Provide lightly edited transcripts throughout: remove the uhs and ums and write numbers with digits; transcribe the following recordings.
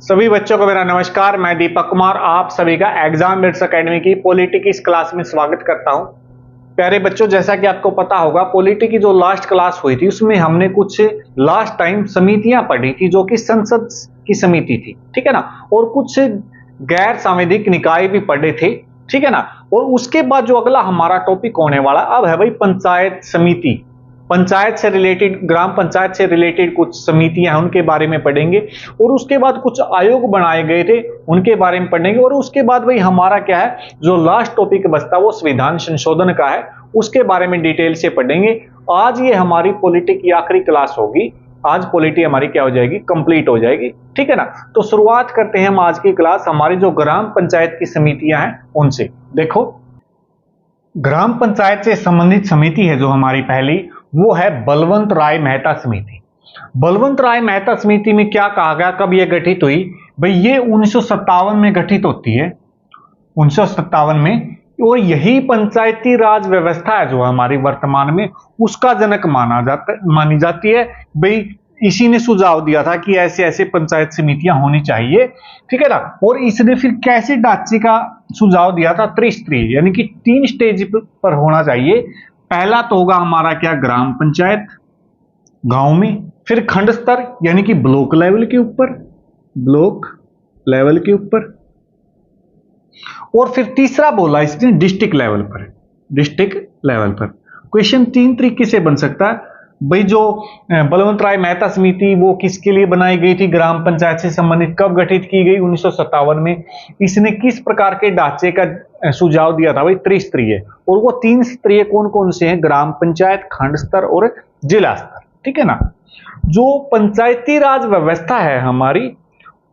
सभी बच्चों को मेरा नमस्कार। मैं दीपक कुमार आप सभी का एग्जाम बिट्स एकेडमी की पॉलिटी की इस क्लास में स्वागत करता हूं। प्यारे बच्चों, जैसा कि आपको पता होगा, पॉलिटी की जो लास्ट क्लास हुई थी उसमें हमने कुछ लास्ट टाइम समितियां पढ़ी थी जो कि संसद की समिति थी, ठीक है ना, और कुछ गैर सांविधिक निकाय भी पढ़े थे, ठीक है ना। और उसके बाद जो अगला हमारा टॉपिक होने वाला अब है भाई पंचायत समिति। पंचायत से रिलेटेड, ग्राम पंचायत से रिलेटेड कुछ समितियां हैं उनके बारे में पढ़ेंगे, और उसके बाद कुछ आयोग बनाए गए थे उनके बारे में पढ़ेंगे, और उसके बाद भाई हमारा क्या है, जो लास्ट टॉपिक बचता है वो संविधान संशोधन का है, उसके बारे में डिटेल से पढ़ेंगे। आज ये हमारी पॉलिटी की आखिरी क्लास होगी। आज पॉलिटी हमारी क्या हो जाएगी, कंप्लीट हो जाएगी, ठीक है ना। तो शुरुआत करते हैं हम आज की क्लास हमारी जो ग्राम पंचायत की समितियां हैं उनसे। देखो, ग्राम पंचायत से संबंधित समिति है जो हमारी पहली, वो है बलवंत राय मेहता समिति। बलवंत राय मेहता समिति में क्या कहा गया, कब यह गठित हुई भाई, ये 1957 में गठित होती है, 1957 में। और यही पंचायती राज व्यवस्था है जो हमारी वर्तमान में, उसका जनक मानी जाती है भाई। इसी ने सुझाव दिया था कि ऐसे ऐसे पंचायत समितियां होनी चाहिए, ठीक है ना। और इसने फिर कैसे ढांचे का सुझाव दिया था, त्रिस्तरीय, यानी कि 3 स्टेज पर होना चाहिए। पहला तो होगा हमारा क्या, ग्राम पंचायत गांव में, फिर खंड स्तर यानी कि ब्लॉक लेवल के ऊपर, ब्लॉक लेवल के ऊपर, और फिर तीसरा बोला इसने डिस्ट्रिक्ट लेवल पर, डिस्ट्रिक्ट लेवल पर। क्वेश्चन 3 तरीके से बन सकता है भाई। जो बलवंत राय मेहता समिति वो किसके लिए बनाई गई थी, ग्राम पंचायत से संबंधित, कब गठित की गई, 1957 में। इसने किस प्रकार के ढांचे का सुझाव दिया था भाई, त्रिस्तरीय। और वो 3 स्तरीय कौन कौन से हैं, ग्राम पंचायत, खंड स्तर और जिला स्तर, ठीक है ना। जो पंचायती राज व्यवस्था है हमारी,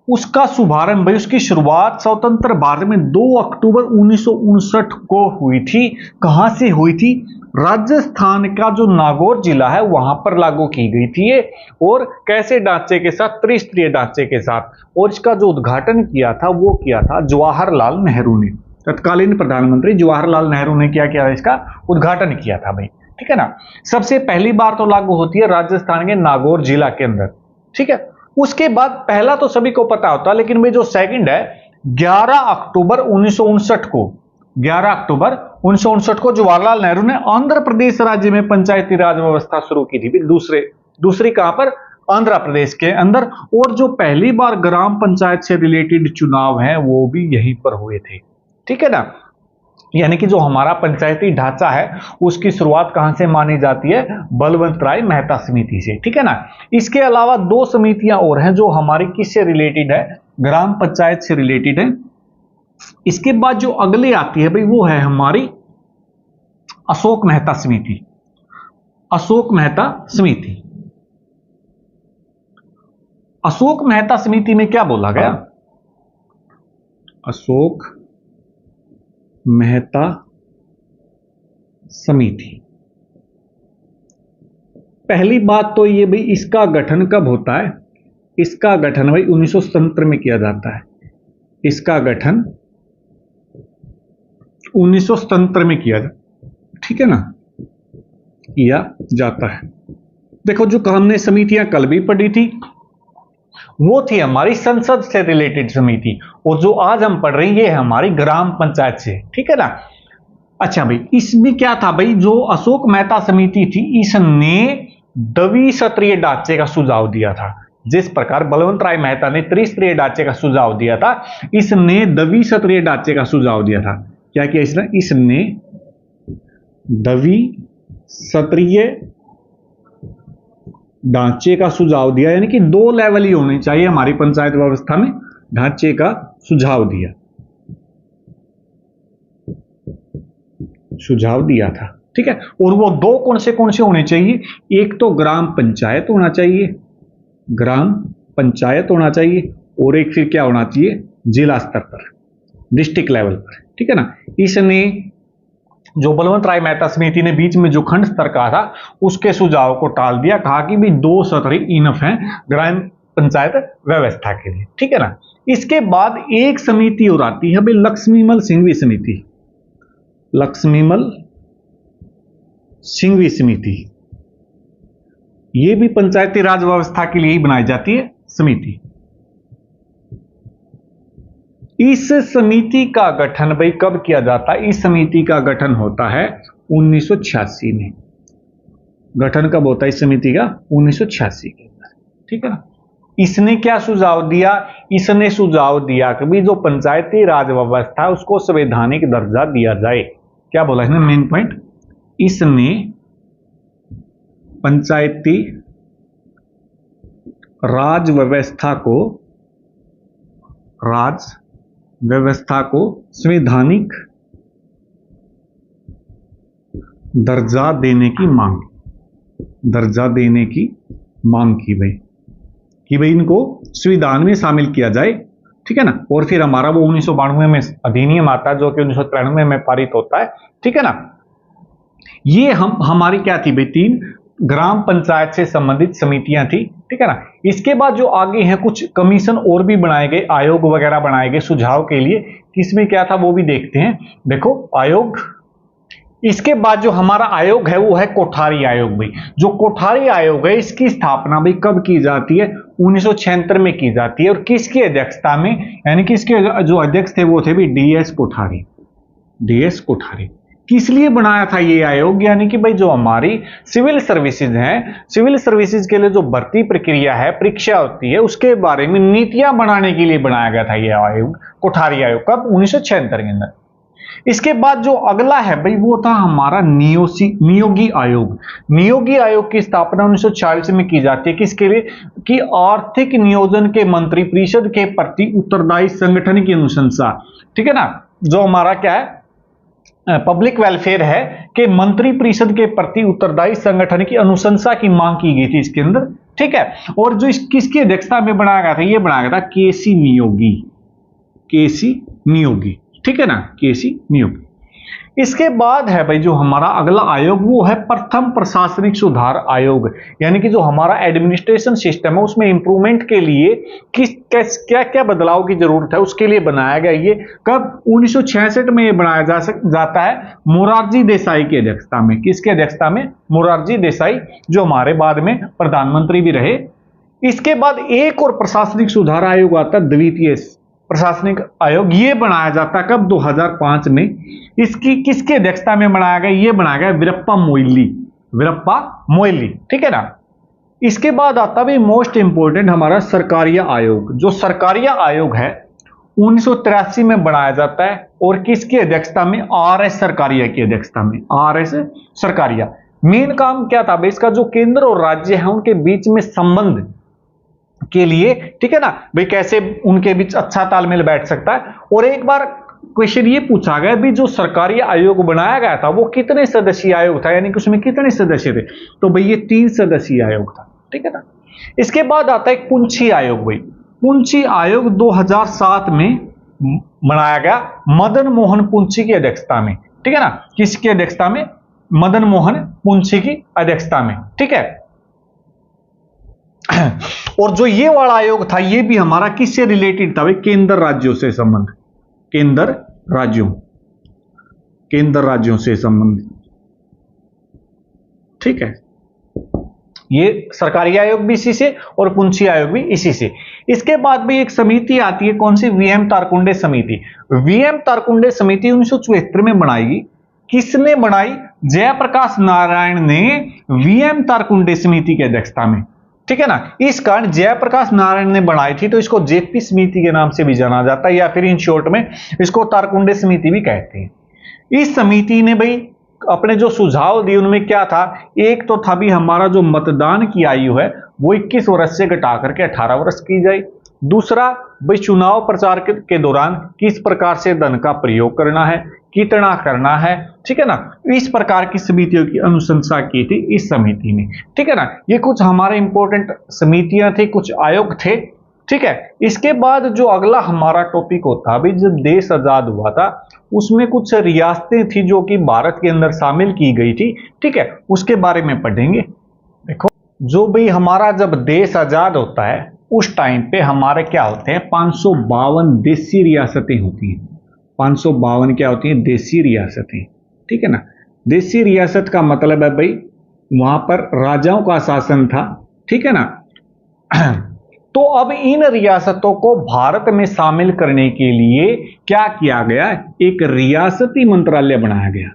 उसका शुभारंभ भाई, उसकी शुरुआत स्वतंत्र भारत में 2 अक्टूबर 1959 को हुई थी। कहां से हुई थी, राजस्थान का जो नागौर जिला है वहां पर लागू की गई थी ये। और कैसे ढांचे के साथ, त्रिस्तरीय ढांचे के साथ। और इसका जो उद्घाटन किया था वो किया था जवाहरलाल नेहरू ने, तत्कालीन प्रधानमंत्री जवाहरलाल नेहरू ने क्या किया, इसका उद्घाटन किया था भाई, ठीक है ना। सबसे पहली बार तो लागू होती है राजस्थान के नागौर जिला के अंदर, ठीक है। उसके बाद पहला तो सभी को पता होता है, लेकिन भाई जो सेकंड है, 11 अक्टूबर 1959 को, 11 अक्टूबर 1959 को जवाहरलाल नेहरू ने आंध्र प्रदेश राज्य में पंचायती राज व्यवस्था शुरू की थी। दूसरी कहां पर, आंध्र प्रदेश के अंदर। और जो पहली बार ग्राम पंचायत से रिलेटेड चुनाव हैं वो भी यहीं पर हुए थे, ठीक है ना। यानी कि जो हमारा पंचायती ढांचा है उसकी शुरुआत कहां से मानी जाती है, बलवंत राय मेहता समिति से, ठीक है ना। इसके अलावा 2 समितियां और हैं जो हमारी किससे रिलेटेड है, ग्राम पंचायत से रिलेटेड है। इसके बाद जो अगली आती है भाई वो है हमारी अशोक मेहता समिति। अशोक मेहता समिति, अशोक मेहता समिति में क्या बोला गया, अशोक मेहता समिति। पहली बात तो ये भाई, इसका गठन कब होता है, इसका गठन भाई 1970 में किया जाता है। इसका गठन 1970 में किया जाता, ठीक है ना, किया जाता है। देखो, जो हमने समितियां कल भी पढ़ी थी वो थी हमारी संसद से रिलेटेड समिति, और जो आज हम पढ़ रहे हैं ये है हमारी ग्राम पंचायत से, ठीक है ना। अच्छा भाई, इसमें क्या था भाई, जो अशोक मेहता समिति थी इसने द्विस्तरीय ढांचे का सुझाव दिया था। जिस प्रकार बलवंत राय मेहता ने त्रिस्तरीय ढांचे का सुझाव दिया था, इसने द्विस्तरीय ढांचे का सुझाव दिया था। क्या किया इसने द्विस्तरीय ढांचे का सुझाव दिया, यानी कि 2 लेवल ही होने चाहिए हमारी पंचायत व्यवस्था में, ढांचे का सुझाव दिया, था, ठीक है। और वो 2 कौन से होने चाहिए, एक तो ग्राम पंचायत होना चाहिए, ग्राम पंचायत होना चाहिए, और एक फिर क्या होना चाहिए, जिला स्तर पर, डिस्ट्रिक्ट लेवल पर, ठीक है ना। इसने, जो बलवंत राय मेहता समिति ने बीच में जो खंड स्तर कहा था उसके सुझाव को टाल दिया, कहा कि भी 2 सत्र इनफ है ग्राम पंचायत व्यवस्था के लिए, ठीक है ना। इसके बाद एक समिति और आती है भाई, लक्ष्मीमल सिंघवी समिति। लक्ष्मीमल सिंघवी समिति, ये भी पंचायती राज व्यवस्था के लिए ही बनाई जाती है समिति। इस समिति का गठन भाई कब किया जाता है? इस समिति का गठन होता है 1986 में। गठन कब होता है इस समिति का? 1986 के अंदर, ठीक है ना। इसने क्या सुझाव दिया? इसने सुझाव दिया कि भाई जो पंचायती राज व्यवस्था है उसको संवैधानिक दर्जा दिया जाए। क्या बोला इसने? मेन पॉइंट, इसने पंचायती राज व्यवस्था को संवैधानिक दर्जा देने की मांग की भाई इनको संविधान में शामिल किया जाए, ठीक है ना। और फिर हमारा वो 1992 में अधिनियम आता है जो कि 1993 में पारित होता है, ठीक है ना। ये हमारी क्या थी भाई? 3 ग्राम पंचायत से संबंधित समितियां थी, ठीक है ना। इसके बाद जो आगे हैं कुछ कमीशन और भी बनाए गए, आयोग वगैरह बनाए गए सुझाव के लिए। किसमें क्या था वो भी देखते हैं। देखो आयोग, इसके बाद जो हमारा आयोग है वो है कोठारी आयोग भाई। जो कोठारी आयोग है इसकी स्थापना भाई कब की जाती है? 1976 में की जाती है। और किसकी अध्यक्षता में? यानी कि इसके जो अध्यक्ष थे वो थे भाई डीएस कोठारी। किस लिए बनाया था ये आयोग? यानी कि भाई जो हमारी सिविल सर्विसेज हैं, सिविल सर्विसेज के लिए जो भर्ती प्रक्रिया है, परीक्षा होती है, उसके बारे में नीतियां बनाने के लिए बनाया गया था ये आयोग, कोठारी आयोग। कब? 1976 के अंदर। इसके बाद जो अगला है भाई वो था हमारा नियोगी आयोग। नियोगी आयोग की स्थापना 1940 में की जाती है। किसके लिए? कि आर्थिक नियोजन के मंत्री परिषद के प्रति उत्तरदायी संगठन की अनुशंसा, ठीक है ना। जो हमारा क्या है? पब्लिक वेलफेयर है कि मंत्री परिषद के प्रति उत्तरदायी संगठन की अनुशंसा की मांग की गई थी इसके अंदर, ठीक है। और जो किसकी अध्यक्षता में बनाया गया था? ये बनाया गया था केसी नियोगी, ठीक है ना, केसी नियोगी। इसके बाद है भाई जो हमारा अगला आयोग वो है प्रथम प्रशासनिक सुधार आयोग। यानी कि जो हमारा एडमिनिस्ट्रेशन सिस्टम है उसमें इंप्रूवमेंट के लिए क्या क्या बदलाव की जरूरत है उसके लिए बनाया गया ये। कब? 1966 में ये बनाया जाता है मोरारजी देसाई की अध्यक्षता में। किसकी अध्यक्षता में? मोरारजी देसाई, जो हमारे बाद में प्रधानमंत्री भी रहे। इसके बाद एक और प्रशासनिक सुधार आयोग आता है, द्वितीय प्रशासनिक आयोग। ये बनाया जाता है कब? 2005 में। इसकी किसकी अध्यक्षता में बनाया गया? ये बनाया गया वीरप्पा मोइली, ठीक है ना। इसके बाद आता है मोस्ट इंपोर्टेंट हमारा सरकारिया आयोग। जो सरकारिया आयोग है 1983 में बनाया जाता है। और किसकी अध्यक्षता में? आर.एस. सरकारिया की अध्यक्षता में। आर.एस. सरकारिया। मेन काम क्या था? इसका जो केंद्र और राज्य है उनके बीच में संबंध के लिए, ठीक है ना भाई, कैसे उनके बीच अच्छा तालमेल बैठ सकता है। और एक बार क्वेश्चन ये पूछा गया भी जो सरकारी आयोग बनाया गया था वो कितने सदस्यीय आयोग था, यानी कि उसमें कितने सदस्य थे? तो भाई ये 3 सदस्यीय आयोग था, ठीक है ना। इसके बाद आता है पुंछी आयोग भाई। पुंछी आयोग 2007 में बनाया गया मदन मोहन पुंछी की अध्यक्षता में, ठीक है ना। किसकी अध्यक्षता में? मदन मोहन पुंछी की अध्यक्षता में, ठीक है। और जो ये वाला आयोग था ये भी हमारा किससे रिलेटेड था भाई? केंद्र राज्यों से संबंध, केंद्र राज्यों से संबंधित, ठीक है। ये सरकारी आयोग भी इसी से और पुंछी आयोग भी इसी से। इसके बाद भी एक समिति आती है, कौन सी? वीएम तारकुंडे समिति। वीएम तारकुंडे समिति 1974 में बनाई। किसने बनाई? जयप्रकाश नारायण ने वीएम तारकुंडे समिति की अध्यक्षता में, ठीक है ना। इस कारण जयप्रकाश नारायण ने बनाई थी तो इसको जेपी समिति के नाम से भी जाना जाता है, या फिर इन शॉर्ट में इसको तारकुंडे समिति भी कहते हैं। इस समिति ने भाई अपने जो सुझाव दिए उनमें क्या था? एक तो था भी हमारा जो मतदान की आयु है वो 21 वर्ष से घटा करके 18 वर्ष की जाए। दूसरा भाई चुनाव प्रचार के दौरान किस प्रकार से धन का प्रयोग करना है, कितना करना है, ठीक है ना। इस प्रकार की समितियों की अनुशंसा की थी इस समिति ने, ठीक है ना। ये कुछ हमारे इंपॉर्टेंट समितियां थी, कुछ आयोग थे, ठीक है। इसके बाद जो अगला हमारा टॉपिक होता अभी, जब देश आजाद हुआ था उसमें कुछ रियासतें थी जो कि भारत के अंदर शामिल की गई थी, ठीक है, उसके बारे में पढ़ेंगे। देखो जो भी हमारा जब देश आजाद होता है उस टाइम पे हमारे क्या होते हैं? 552 देशी रियासतें होती हैं। 552 क्या होती हैं? देशी रियासतें, ठीक है ना। देशी रियासत का मतलब है भाई वहां पर राजाओं का शासन था, ठीक है ना। तो अब इन रियासतों को भारत में शामिल करने के लिए क्या किया गया, एक रियासती मंत्रालय बनाया गया।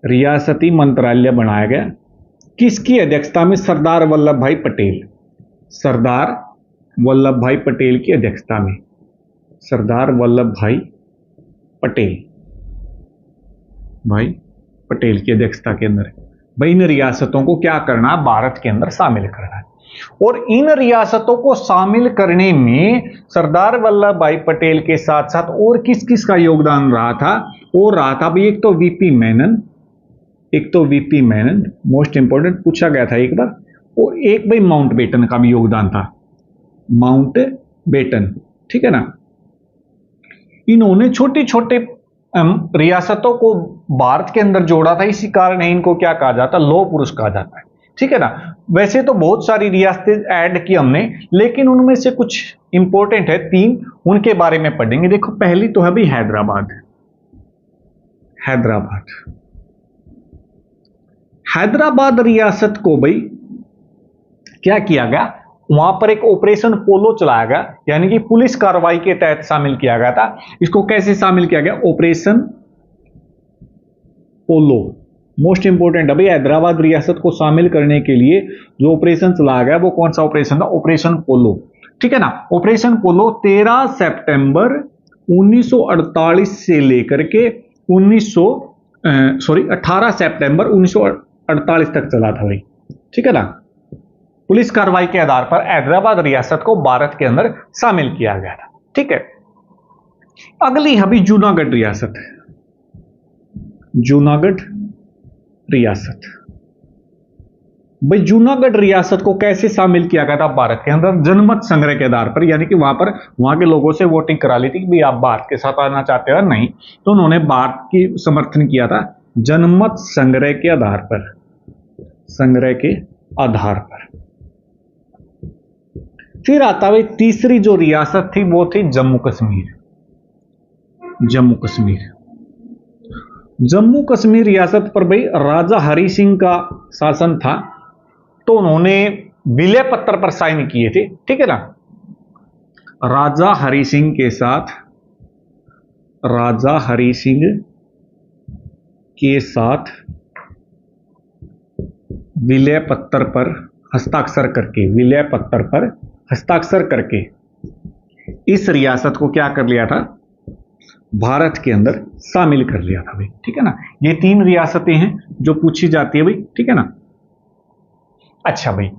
रियासती मंत्रालय बनाया गया किसकी अध्यक्षता में? सरदार वल्लभ भाई पटेल। सरदार वल्लभ भाई पटेल की अध्यक्षता में, सरदार वल्लभ भाई पटेल की अध्यक्षता के अंदर भाई इन रियासतों को क्या करना, भारत के अंदर शामिल करना है। और इन रियासतों को शामिल करने में सरदार वल्लभ भाई पटेल के साथ साथ और किस किस का योगदान रहा था? और रहा था भाई एक तो वीपी मेनन, मोस्ट इंपोर्टेंट पूछा गया था एक बार, और एक भाई माउंटबेटन का भी योगदान था, माउंटबेटन, ठीक है ना। इन्होंने छोटे छोटे रियासतों को भारत के अंदर जोड़ा था, इसी कारण इनको क्या कहा जाता है, लौह पुरुष कहा जाता है, ठीक है ना। वैसे तो बहुत सारी रियासतें ऐड की हमने, लेकिन उनमें से कुछ इंपॉर्टेंट है 3, उनके बारे में पढ़ेंगे। देखो पहली तो है भाई हैदराबाद रियासत को भाई क्या किया गया, वहां पर एक ऑपरेशन पोलो चलाया गया, यानी कि पुलिस कार्रवाई के तहत शामिल किया गया था। इसको कैसे शामिल किया गया? ऑपरेशन पोलो, मोस्ट इंपोर्टेंट है भाई। हैदराबाद रियासत को शामिल करने के लिए जो ऑपरेशन चलाया गया वो कौन सा ऑपरेशन था? ऑपरेशन पोलो, ठीक है ना। ऑपरेशन पोलो 13 सितंबर 1948 से लेकर के 18 सितंबर 1948 तक चला था भाई, ठीक है ना। पुलिस कार्रवाई के आधार पर हैदराबाद रियासत को भारत के अंदर शामिल किया गया था, ठीक है। अगली है भाई जूनागढ़ रियासत। जूनागढ़ रियासत भाई, जूनागढ़ रियासत को कैसे शामिल किया गया था भारत के अंदर? जनमत संग्रह के आधार पर, यानी कि वहां के लोगों से वोटिंग करा ली थी कि भाई आप भारत के साथ आना चाहते हो या नहीं, तो उन्होंने भारत की समर्थन किया था जनमत संग्रह के आधार पर। फिर आता भाई तीसरी जो रियासत थी वो थी जम्मू कश्मीर रियासत पर भाई राजा हरि सिंह का शासन था, तो उन्होंने विलय पत्र पर साइन किए थे, ठीक है ना। राजा हरि सिंह के साथ विलय पत्र पर हस्ताक्षर करके इस रियासत को क्या कर लिया था? भारत के अंदर शामिल कर लिया था भाई, ठीक है ना। ये 3 रियासतें हैं जो पूछी जाती है भाई, ठीक है ना। अच्छा भाई,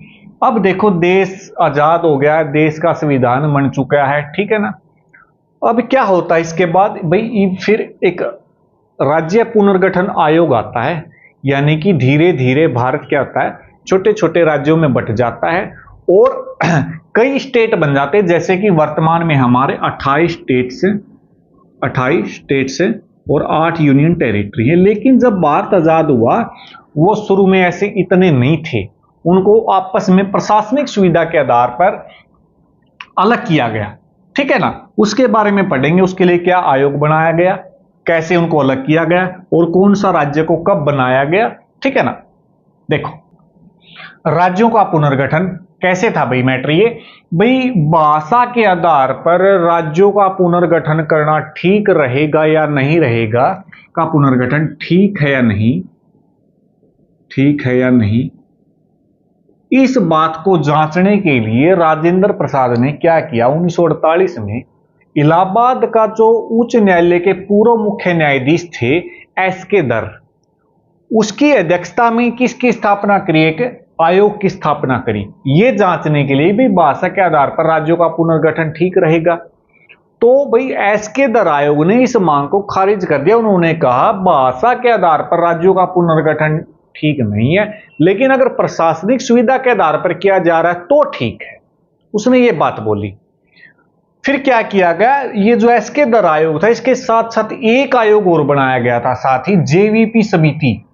अब देखो देश आजाद हो गया है, देश का संविधान बन चुका है, ठीक है ना। अब क्या होता है इसके बाद भाई? फिर एक राज्य पुनर्गठन आयोग आता है, यानी कि धीरे धीरे भारत क्या होता है, छोटे छोटे राज्यों में बंट जाता है और कई स्टेट बन जाते हैं, जैसे कि वर्तमान में हमारे 28 स्टेट्स हैं और 8 यूनियन टेरिटरी है। लेकिन जब भारत आजाद हुआ, वो शुरू में ऐसे इतने नहीं थे, उनको आपस में प्रशासनिक सुविधा के आधार पर अलग किया गया, ठीक है ना। उसके बारे में पढ़ेंगे, उसके लिए क्या आयोग बनाया गया, कैसे उनको अलग किया गया और कौन सा राज्य को कब बनाया गया, ठीक है ना। देखो राज्यों का पुनर्गठन कैसे था भाई? मैटर ये भाई, भाषा के आधार पर राज्यों का पुनर्गठन करना ठीक रहेगा या नहीं रहेगा, का पुनर्गठन ठीक है या नहीं, इस बात को जांचने के लिए राजेंद्र प्रसाद ने क्या किया, 1948 में इलाहाबाद का जो उच्च न्यायालय के पूर्व मुख्य न्यायाधीश थे एस.के. दर, उसकी अध्यक्षता में किसकी स्थापना करी? एक आयोग की स्थापना करी, ये जांचने के लिए भी भाषा के आधार पर राज्यों का पुनर्गठन ठीक रहेगा। तो भाई एस.के. दर आयोग ने इस मांग को खारिज कर दिया। उन्होंने कहा भाषा के आधार पर राज्यों का पुनर्गठन ठीक नहीं है, लेकिन अगर प्रशासनिक सुविधा के आधार पर किया जा रहा है तो ठीक है, उसने ये बात बोली। फिर क्या किया गया, ये जो एस.के. दर आयोग था, इसके साथ साथ एक आयोग और बनाया गया था, साथ ही जेवीपी समिति,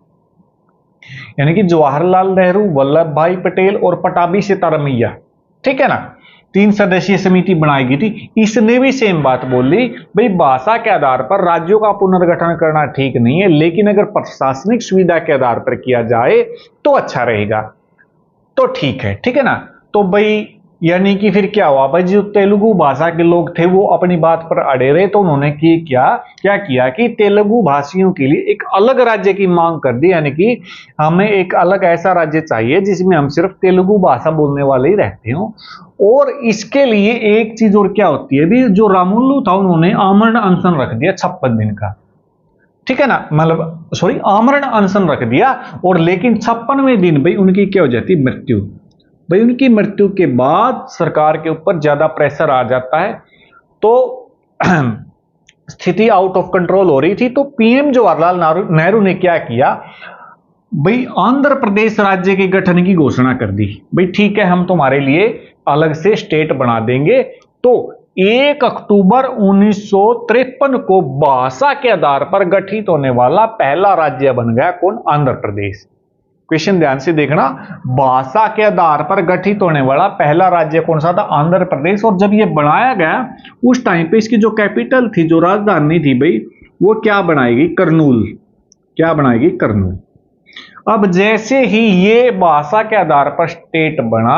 यानी कि जवाहरलाल नेहरू, वल्लभ भाई पटेल और पटाभी सीतारमैया, ठीक है ना, 3 सदस्यीय समिति बनाई गई थी। इसने भी सेम बात बोली भाई, भाषा के आधार पर राज्यों का पुनर्गठन करना ठीक नहीं है, लेकिन अगर प्रशासनिक सुविधा के आधार पर किया जाए तो अच्छा रहेगा, तो ठीक है, ठीक है ना। तो भाई यानी कि फिर क्या हुआ भाई, जो तेलुगु भाषा के लोग थे वो अपनी बात पर अड़े रहे, तो उन्होंने क्या किया कि तेलुगु भाषियों के लिए एक अलग राज्य की मांग कर दी। यानी कि हमें एक अलग ऐसा राज्य चाहिए जिसमें हम सिर्फ तेलुगु भाषा बोलने वाले ही रहते हो। और इसके लिए एक चीज और क्या होती है भी, जो रामुल्लू था उन्होंने आमरण अनशन रख दिया 56 दिन का, ठीक है ना, मतलब सॉरी आमरण अनशन रख दिया। और लेकिन 56वें दिन भाई उनकी क्या हो जाती, मृत्यु। भाई उनकी मृत्यु के बाद सरकार के ऊपर ज्यादा प्रेशर आ जाता है, तो स्थिति आउट ऑफ कंट्रोल हो रही थी। तो पीएम जवाहरलाल नेहरू ने क्या किया भाई, आंध्र प्रदेश राज्य के गठन की घोषणा कर दी। भाई ठीक है, हम तुम्हारे लिए अलग से स्टेट बना देंगे। तो 1 अक्टूबर 1953 को भाषा के आधार पर गठित होने वाला पहला राज्य बन गया कौन, आंध्र प्रदेश। क्वेश्चन ध्यान से देखना, भाषा के आधार पर गठित होने वाला पहला राज्य कौन सा था, आंध्र प्रदेश। और जब ये बनाया गया उस टाइम पे इसकी जो कैपिटल थी, जो राजधानी थी भाई, वो क्या बनाएगी, कर्नूल। क्या बनाएगी, कर्नूल। अब जैसे ही ये भाषा के आधार पर स्टेट बना,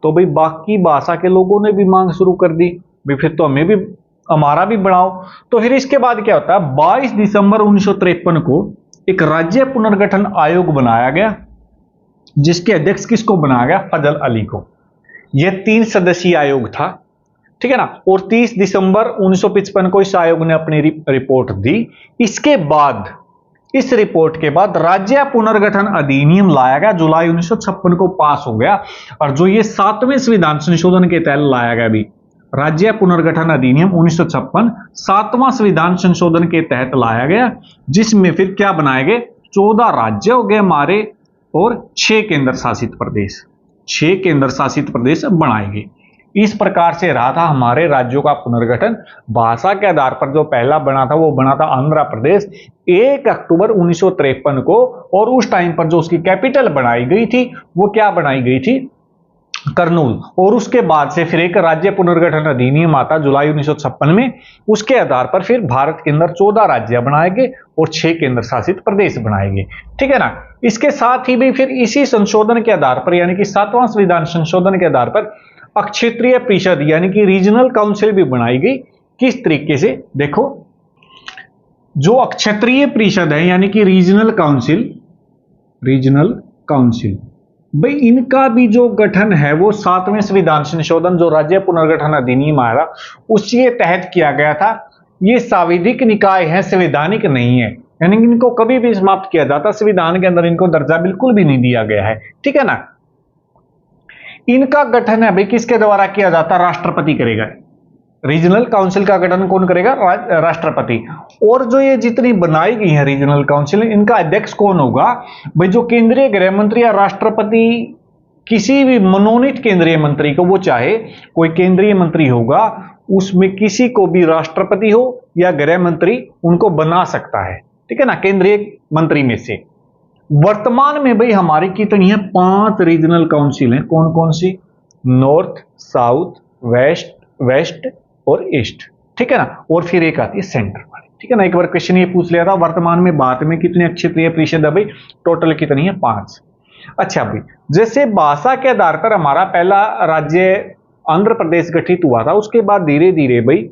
तो भाई बाकी भाषा के लोगों ने भी मांग शुरू कर दी, भाई फिर तो हमें भी, हमारा भी बढ़ाओ। तो फिर इसके बाद क्या होता है, 22 दिसंबर 1953 को एक राज्य पुनर्गठन आयोग बनाया गया, जिसके अध्यक्ष किसको बनाया गया, फजल अली को। यह 3 सदस्यीय आयोग था, ठीक है ना। और 30 दिसंबर 1955 को इस आयोग ने अपनी रिपोर्ट दी। इसके बाद, इस रिपोर्ट के बाद राज्य पुनर्गठन अधिनियम लाया गया, जुलाई 1956 को पास हो गया। और जो ये 7वें संविधान संशोधन के तहत लाया गया भी, राज्य पुनर्गठन अधिनियम 1956 7वां संविधान संशोधन के तहत लाया गया, जिसमें फिर क्या बनाए गए, 14 राज्य हो गए हमारे और 6 केंद्र शासित प्रदेश, 6 केंद्र शासित प्रदेश बनाए गए। इस प्रकार से रहा था हमारे राज्यों का पुनर्गठन। भाषा के आधार पर जो पहला बना था वो बना था आंध्र प्रदेश 1 अक्टूबर 1953 को। और उस टाइम पर जो उसकी कैपिटल बनाई गई थी वो क्या बनाई गई थी, कर्नूल। और उसके बाद से फिर एक राज्य पुनर्गठन अधिनियम आता जुलाई 1956 में। उसके आधार पर फिर भारत के अंदर 14 राज्य बनाए गए और 6 केंद्र शासित प्रदेश बनाए गए, ठीक है ना। इसके साथ ही भी फिर इसी संशोधन के आधार पर, यानी कि 7वां संविधान संशोधन के आधार पर अक्षेत्रीय परिषद यानी कि रीजनल काउंसिल भी बनाई गई। किस तरीके से, देखो जो अक्षेत्रीय परिषद है यानी कि रीजनल काउंसिल भाई, इनका भी जो गठन है वो 7वें संविधान संशोधन जो राज्य पुनर्गठन अधिनियम आया उसके तहत किया गया था। ये सांविधिक निकाय है, संवैधानिक नहीं है, यानी कि इनको कभी भी समाप्त किया जाता, संविधान के अंदर इनको दर्जा बिल्कुल भी नहीं दिया गया है, ठीक है ना। इनका गठन है भाई किसके द्वारा किया जाता, राष्ट्रपति करेगा। रीजनल काउंसिल का गठन कौन करेगा, राष्ट्रपति। और जो ये जितनी बनाई गई है रीजनल काउंसिल, इनका अध्यक्ष कौन होगा भाई, जो केंद्रीय गृह मंत्री या राष्ट्रपति किसी भी मनोनीत केंद्रीय मंत्री को, वो चाहे कोई केंद्रीय मंत्री होगा उसमें किसी को भी राष्ट्रपति हो या गृह मंत्री उनको बना सकता है, ठीक है ना, केंद्रीय मंत्री में से। वर्तमान में भाई हमारी कितनी है, 5 रीजनल काउंसिल हैं। कौन कौन सी, नॉर्थ, साउथ, वेस्ट और ईस्ट, ठीक है ना। और फिर एक आती है सेंटर वाली, ठीक है ना। एक बार क्वेश्चन ये पूछ लिया था वर्तमान में भारत में कितने अक्षेत्रीय परिषद है भाई, टोटल कितनी है, 5। अच्छा भाई, जैसे भाषा के आधार पर हमारा पहला राज्य आंध्र प्रदेश गठित हुआ था, उसके बाद धीरे धीरे भाई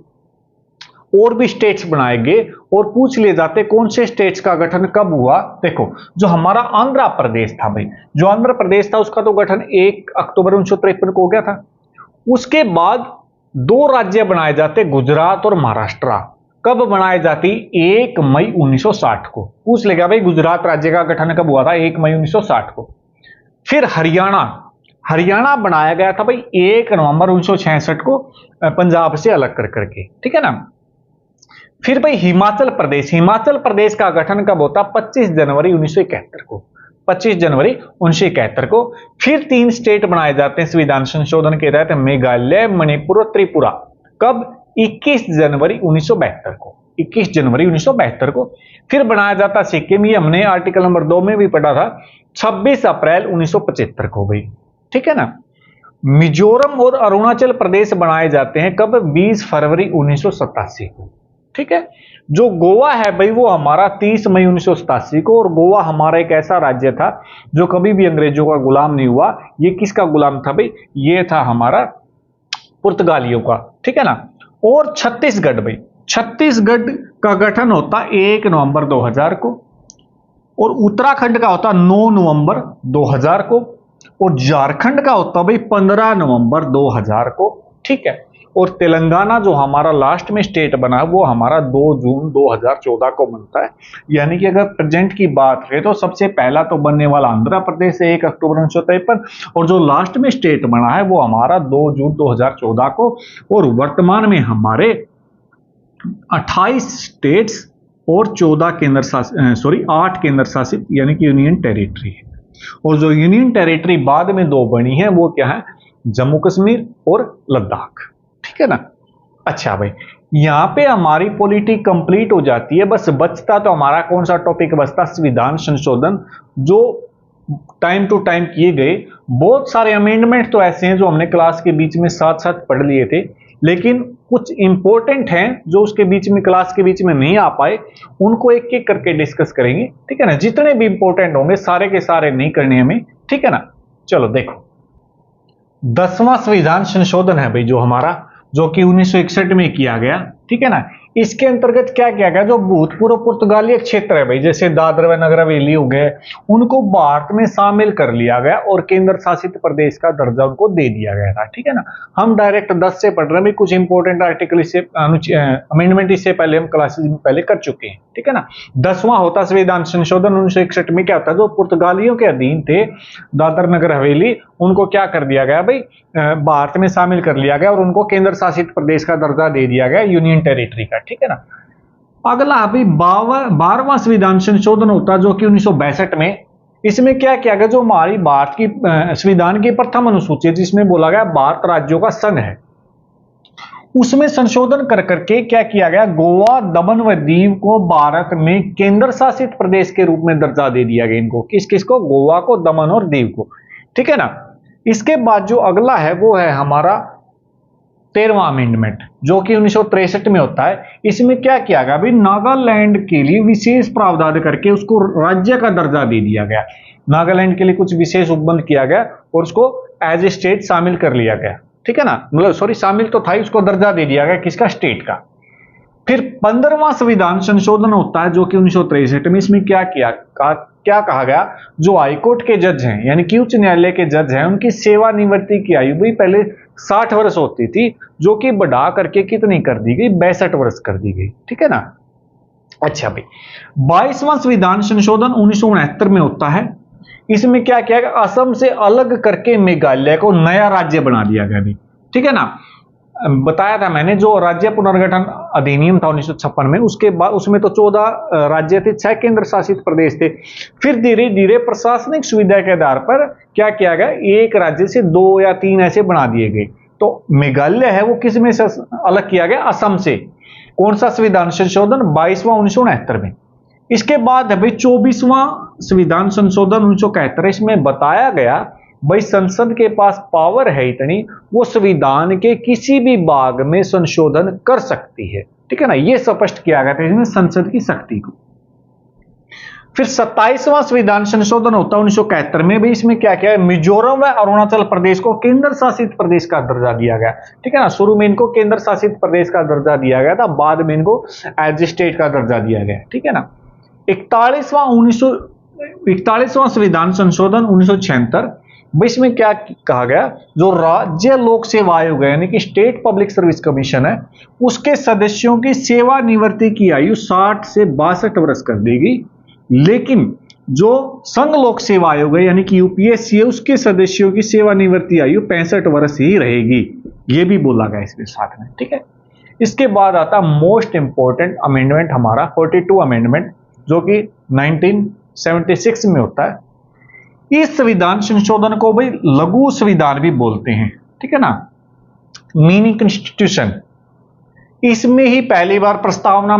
और भी स्टेट्स बनाए गए और पूछ लिए जाते कौन से स्टेट्स का गठन कब हुआ। देखो जो हमारा आंध्र प्रदेश था भाई, जो आंध्र प्रदेश था उसका तो गठन 1 अक्टूबर 1953 को हो गया था। उसके बाद 2 राज्य बनाए जाते, गुजरात और महाराष्ट्र। कब बनाए जाती, 1 मई 1960 को। पूछ लेगा भाई गुजरात राज्य का गठन कब हुआ था, 1 मई 1960 को। फिर हरियाणा बनाया गया था भाई 1 नवंबर 1966 को, पंजाब से अलग कर करके, ठीक है ना। फिर भाई हिमाचल प्रदेश का गठन कब होता, 25 जनवरी 1971 को, 25 जनवरी 1971 को। फिर 3 स्टेट बनाए जाते हैं संविधान संशोधन के तहत, मेघालय, मणिपुर और त्रिपुरा। कब, 21 जनवरी 1972 को, 21 जनवरी 1972 को। फिर बनाया जाता सिक्किम, ये हमने आर्टिकल नंबर 2 में भी पढ़ा था, 26 अप्रैल 1975 को भाई, ठीक है ना। मिजोरम और अरुणाचल प्रदेश बनाए जाते हैं कब, 20 फरवरी 1987 को, ठीक है। जो गोवा है भाई वो हमारा 30 मई 1987 को। और गोवा हमारा एक ऐसा राज्य था जो कभी भी अंग्रेजों का गुलाम नहीं हुआ। ये किसका गुलाम था भाई, ये था हमारा पुर्तगालियों का, ठीक है ना। और छत्तीसगढ़ भाई, छत्तीसगढ़ का गठन होता 1 नवंबर 2000 को, और उत्तराखंड का होता 9 नवंबर 2000 को, और झारखंड का होता भाई 15 नवंबर 2000 को, ठीक है। और तेलंगाना जो हमारा लास्ट में स्टेट बना वो हमारा 2 जून 2014 को बनता है। यानी कि अगर प्रेजेंट की बात करें तो सबसे पहला तो बनने वाला आंध्र प्रदेश है 1 अक्टूबर 1953, और जो लास्ट में स्टेट बना है वो हमारा 2 जून 2014 को। और वर्तमान में हमारे 28 स्टेट्स और 14 केंद्र शासित 8 केंद्र शासित यानी कि यूनियन टेरिटरी है। और जो यूनियन टेरिटरी बाद में 2 बनी है वो क्या है, जम्मू कश्मीर और लद्दाख, ठीक है ना। अच्छा भाई, यहां पे हमारी पॉलिटी कंप्लीट हो जाती है। बस बचता तो हमारा कौन सा टॉपिक बचता, संविधान संशोधन, जो टाइम टू टाइम किए गए। बहुत सारे अमेंडमेंट तो ऐसे हैं जो हमने क्लास के बीच में साथ साथ पढ़ लिए थे, लेकिन कुछ इंपॉर्टेंट हैं जो उसके बीच में क्लास के बीच में नहीं आ पाए, उनको एक एक करके डिस्कस करेंगे, ठीक है ना। जितने भी इंपॉर्टेंट होंगे सारे के सारे नहीं करने हमें, ठीक है ना। चलो देखो, 10वां संविधान संशोधन है भाई जो हमारा, जो कि 1961 में किया गया, ठीक है ना। इसके अंतर्गत क्या किया गया, जो भूतपूर्व पुर्तगाली क्षेत्र है भाई, जैसे दादरा व नगर हवेली हो गए, उनको भारत में शामिल कर लिया गया और केंद्र शासित प्रदेश का दर्जा उनको दे दिया गया था, ठीक है ना। हम डायरेक्ट 10 से पढ़ रहे हैं भाई, कुछ इंपॉर्टेंट आर्टिकल इससे अमेंडमेंट इससे पहले हम क्लासेस में पहले कर चुके हैं, ठीक है ना। 10वां होता संविधान संशोधन 1961 में। क्या होता है, जो पुर्तगालियों के अधीन थे दादरा नगर हवेली, उनको क्या कर दिया गया भाई, भारत में शामिल कर लिया गया और उनको केंद्र शासित प्रदेश का दर्जा दे दिया गया, यूनियन टेरिटरी का, ठीक है ना। अगला अभी 12वां संविधान संशोधन होता जो कि 1962 में। इसमें क्या किया गया, जो हमारी भारत की संविधान की प्रथम अनुसूची जिसमें बोला गया भारत राज्यों का संघ है, उसमें संशोधन कर करके क्या किया गया, गोवा, दमन व दीव को भारत में केंद्र शासित प्रदेश के रूप में दर्जा दे दिया गया इनको। किस किस को, गोवा को, दमन और दीव को, ठीक है ना। इसके बाद जो अगला है वो है हमारा 13वां अमेंडमेंट जो कि 1963 में होता है। इसमें क्या किया गया, अभी नागालैंड के लिए विशेष प्रावधान करके उसको राज्य का दर्जा दे दिया गया। नागालैंड के लिए कुछ विशेष उपबंध किया गया और उसको एज ए स्टेट शामिल कर लिया गया, ठीक है ना। मतलब सॉरी, शामिल तो था, उसको दर्जा दे दिया गया, किसका, स्टेट का। फिर 15वां संविधान संशोधन होता है जो कि 1963 में। इसमें क्या कहा गया, जो हाईकोर्ट के जज हैं यानी कि उच्च न्यायालय के जज हैं, उनकी सेवानिवृत्ति की आयु भी पहले 60 वर्ष होती थी, जो कि बढ़ा करके कितनी कर दी गई, 62 वर्ष कर दी गई, ठीक है ना। अच्छा भाई, 22वां संविधान संशोधन 1969 में होता है। इसमें क्या किया गया, असम से अलग करके मेघालय को नया राज्य बना दिया गया भी, ठीक है ना। बताया था मैंने, जो राज्य पुनर्गठन अधिनियम था 1956 में, उसके बाद उसमें तो 14 राज्य थे, 6 केंद्र शासित प्रदेश थे। फिर धीरे धीरे प्रशासनिक सुविधा के आधार पर क्या किया गया, एक राज्य से 2 या 3 ऐसे बना दिए गए। तो मेघालय है वो किस में से अलग किया गया, असम से। कौन सा संविधान संशोधन, 22वां 1969 में। इसके बाद है भाई 24वां संविधान संशोधन 1971। इसमें बताया गया भाई संसद के पास पावर है इतनी, वो संविधान के किसी भी भाग में संशोधन कर सकती है, ठीक है ना। ये स्पष्ट किया गया था इसमें संसद की शक्ति को। फिर 27वां संविधान संशोधन होता है 1971 में। भाई इसमें क्या किया, मिजोरम व अरुणाचल प्रदेश को केंद्र शासित प्रदेश का दर्जा दिया गया, ठीक है ना। शुरू में इनको केंद्र शासित प्रदेश का दर्जा दिया गया था, बाद में इनको एज स्टेट का दर्जा दिया गया, ठीक है ना। 41वां संविधान संशोधन 1976। इसमें क्या कहा गया, जो राज्य लोक सेवा आयोग है यानी कि स्टेट पब्लिक सर्विस कमीशन है, उसके सदस्यों की सेवानिवृत्ति की आयु 60 से 62 वर्ष कर दी गई। लेकिन जो संघ लोक सेवा आयोग है यानी कि यूपीएससी है, उसके सदस्यों की सेवानिवृत्ति आयु 65 वर्ष ही रहेगी, ये भी बोला गया इसके साथ में, ठीक है। इसके बाद आता मोस्ट इंपोर्टेंट अमेंडमेंट हमारा 42 अमेंडमेंट जो कि 1976 में होता है। इस संविधान संशोधन को भाई लघु संविधान भी बोलते हैं, ठीक है ना, मिनी कॉन्स्टिट्यूशन। इसमें ही पहली बार प्रस्तावना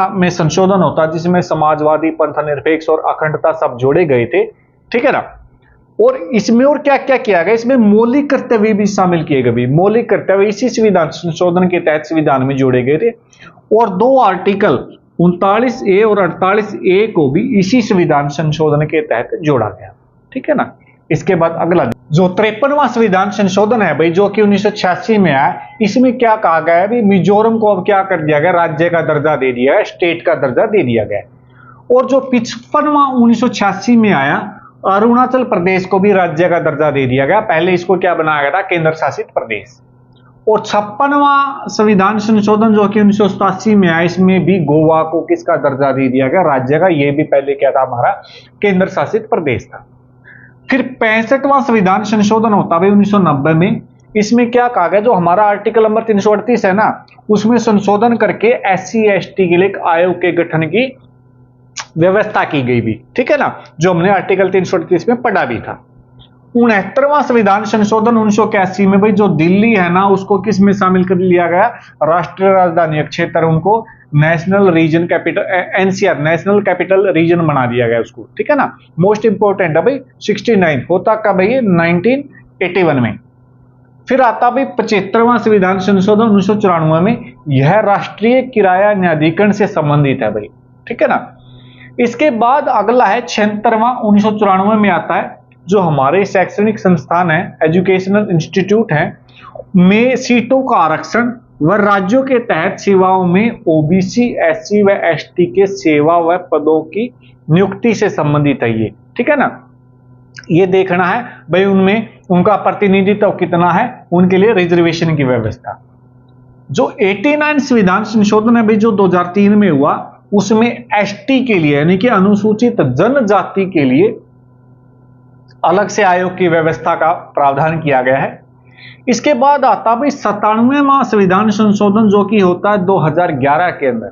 में संशोधन होता जिसमें समाजवादी, पंथ निरपेक्ष और अखंडता सब जोड़े गए थे, ठीक है ना। और इसमें और क्या क्या किया गया, इसमें मौलिक कर्तव्य भी शामिल किए गए। मौलिक कर्तव्य इसी संविधान संशोधन के तहत संविधान में जोड़े गए थे। और 2 आर्टिकल 39A और 48A को भी इसी संविधान संशोधन के तहत जोड़ा गया, ठीक है ना। इसके बाद अगला जो 53वां संविधान संशोधन है भाई, जो कि 1986 में आया, इसमें क्या कहा गया है भाई, मिजोरम को अब क्या कर दिया गया, राज्य का दर्जा दे दिया है, स्टेट का दर्जा दे दिया गया। और जो 55वां 1986 में आया, अरुणाचल प्रदेश को भी राज्य का दर्जा दे दिया गया। पहले इसको क्या बनाया गया था, केंद्र शासित प्रदेश। और 56वां संविधान संशोधन जो कि 1987 में आया, इसमें भी गोवा को किसका दर्जा दे दिया गया, राज्य का। ये भी पहले क्या था, हमारा केंद्र शासित प्रदेश था। फिर 65वां संविधान संशोधन होता है 1990 में। इसमें क्या कहा गया, जो हमारा आर्टिकल नंबर 338 है ना, उसमें संशोधन करके SC ST के लिए एक आयोग के गठन की व्यवस्था की गई भी, ठीक है ना, जो हमने आर्टिकल 338 में पढ़ा भी था। 69वां संविधान संशोधन 1981 में भाई, जो दिल्ली है ना, उसको किस में शामिल कर लिया गया, राष्ट्रीय राजधानी क्षेत्र, उनको national region capital, NCR national capital region बना दिया गया उसको, ठीक है ना। मोस्ट इंपोर्टेंट है भाई 69 होता कब है, 1981 में। फिर आता भाई 75वां संविधान संशोधन 1994 में, यह राष्ट्रीय किराया न्यायाधिकरण से संबंधित है भाई, ठीक है ना। इसके बाद अगला है 76वां 1994 में आता है, जो हमारे शैक्षणिक संस्थान है, एजुकेशनल इंस्टीट्यूट है, में सीटों का आरक्षण व राज्यों के तहत सेवाओं में OBC SC व ST के सेवा व पदों की नियुक्ति से संबंधित है ये, ठीक है ना। ये देखना है भाई उनमें उनका प्रतिनिधित्व कितना है, उनके लिए रिजर्वेशन की व्यवस्था। जो 89 संविधान संशोधन है भाई, जो 2003 में हुआ, उसमें ST के लिए यानी कि अनुसूचित जनजाति के लिए अलग से आयोग की व्यवस्था का प्रावधान किया गया है। इसके बाद आता भाई 97वां संविधान संशोधन, जो कि होता है 2011 के अंदर।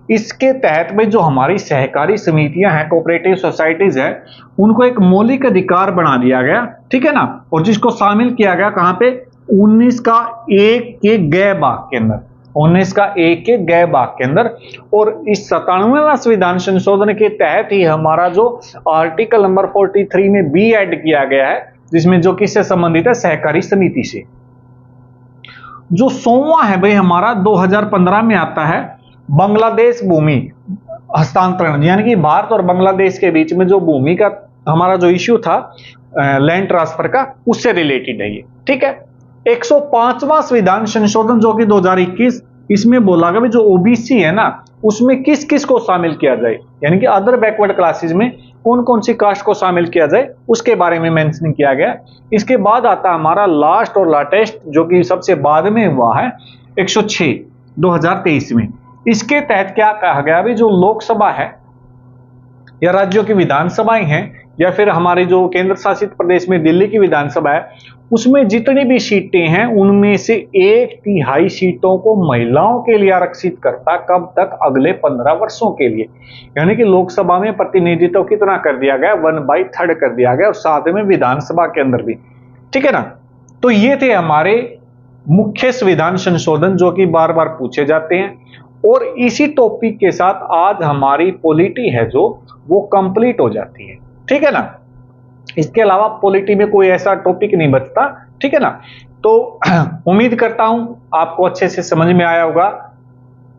इसके तहत भाई जो हमारी सहकारी समितियां हैं, कोऑपरेटिव सोसाइटीज है, उनको एक मौलिक अधिकार बना दिया गया, ठीक है ना। और जिसको शामिल किया गया कहां पे, 19 का 1 के ग भाग के अंदर, 19 का 1 के ग भाग के अंदर। और इस 97वां संविधान संशोधन के तहत ही हमारा जो आर्टिकल नंबर 43 में भी ऐड किया गया है, जिसमें जो किससे संबंधित है, सहकारी समिति से। जो 100वां है भाई हमारा 2015 में आता है, बांग्लादेश भूमि हस्तांतरण, यानी कि भारत और बांग्लादेश के बीच में जो भूमि का हमारा जो इश्यू था लैंड ट्रांसफर का, उससे रिलेटेड है ये, ठीक है। 105वां संविधान संशोधन जो कि 2021, इसमें बोला गया जो OBC है ना, उसमें किस किस को शामिल किया जाए, यानी कि अदर बैकवर्ड क्लासेस में कौन कौन सी कास्ट को शामिल किया जाए, उसके बारे में मेंशन किया गया। इसके बाद आता हमारा लास्ट और लेटेस्ट, जो कि सबसे बाद में हुआ है, 106 2023 में। इसके तहत क्या कहा गया अभी, जो लोकसभा है या राज्यों की विधानसभाएं हैं, या फिर हमारे जो केंद्र शासित प्रदेश में दिल्ली की विधानसभा है, उसमें जितनी भी सीटें हैं उनमें से 1/3 सीटों को महिलाओं के लिए आरक्षित करता, कब तक, अगले 15 वर्षों के लिए। यानी कि लोकसभा में प्रतिनिधित्व कितना कर दिया गया, 1/3 कर दिया गया, और साथ में विधानसभा के अंदर भी, ठीक है ना। तो ये थे हमारे मुख्य संविधान संशोधन जो कि बार बार पूछे जाते हैं। और इसी टॉपिक के साथ आज हमारी पॉलिटी है जो वो कंप्लीट हो जाती है, ठीक है ना। इसके अलावा पॉलिटी में कोई ऐसा टॉपिक नहीं बचता, ठीक है ना। तो उम्मीद करता हूं आपको अच्छे से समझ में आया होगा।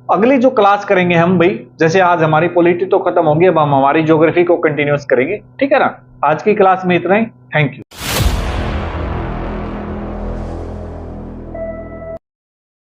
अगली जो क्लास करेंगे हम भाई, जैसे आज हमारी पॉलिटी तो खत्म होगी, अब हम हमारी ज्योग्राफी को कंटिन्यूस करेंगे, ठीक है ना। आज की क्लास में इतना ही, थैंक यू।